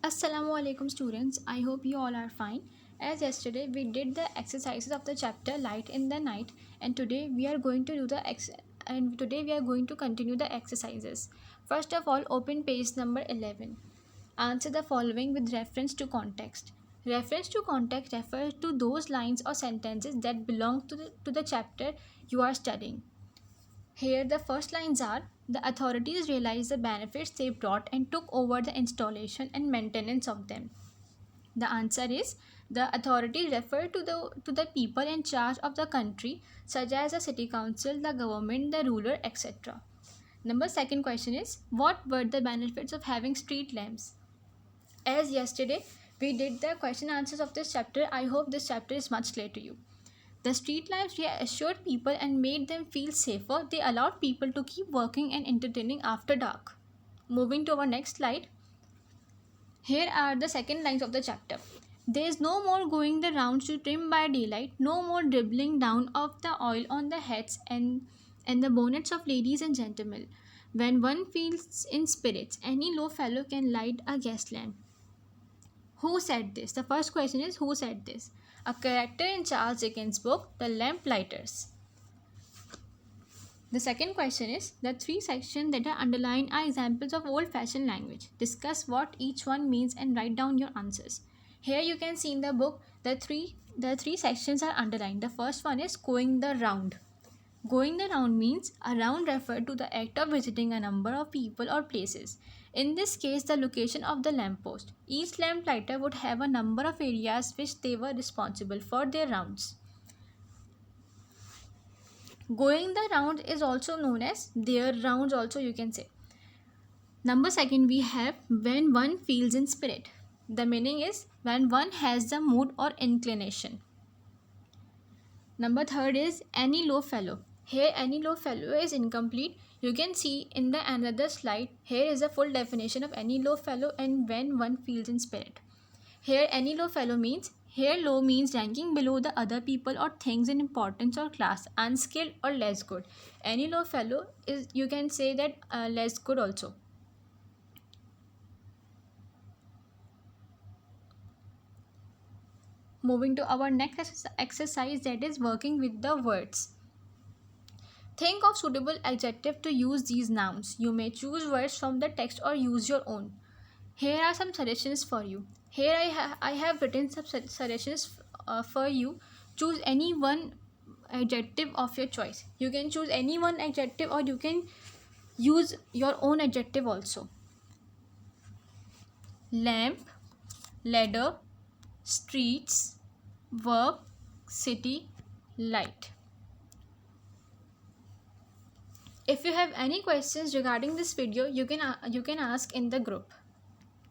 Assalamu alaikum students. I hope you all are fine. As yesterday we did the exercises of the chapter Light in the Night, and today we are going to do today we are going to continue the exercises. First of all, open page number 11. Answer the following with reference to context. Reference to context refers to those lines or sentences that belong to the chapter you are studying. Here, the first lines are: the authorities realized the benefits they brought and took over the installation and maintenance of them. The answer is: the authorities refer to the people in charge of the country, such as the city council, the government, the ruler, etc. Number second question is: what were the benefits of having street lamps? As yesterday we did the question answers of this chapter, I hope this chapter is much clear to you. The street lamps reassured people and made them feel safer. They allowed people to keep working and entertaining after dark. Moving to our next slide. Here are the second lines of the chapter. There is no more going the rounds to trim by daylight, no more dribbling down of the oil on the heads and the bonnets of ladies and gentlemen. When one feels in spirits, any low fellow can light a gas lamp. Who said this? The first question is, who said this? A character in Charles Dickens' book, The Lamplighters. The second question is, the three sections that are underlined are examples of old-fashioned language. Discuss what each one means and write down your answers. Here you can see in the book, the three sections are underlined. The first one is going the round. Going the round means a round referred to the act of visiting a number of people or places. In this case, the location of the lamppost. Each lamplighter would have a number of areas which they were responsible for their rounds. Going the round is also known as their rounds also, you can say. Number second, we have when one feels in spirit. The meaning is when one has the mood or inclination. Number third is any low fellow. Here any low fellow is incomplete. You can see in the another slide. Here is a full definition of any low fellow and when one feels in spirit. Here any low fellow means, here low means ranking below the other people or things in importance or class, unskilled or less good. Any low fellow is, you can say that less good also. Moving to our next exercise, that is working with the words. Think of suitable adjective to use these nouns. You may choose words from the text or use your own. Here are some suggestions for you. Here I have written some suggestions for you. Choose any one adjective of your choice. You can choose any one adjective or you can use your own adjective also. Lamp, ladder, streets, work, city, light. If you have any questions regarding this video, you can ask in the group.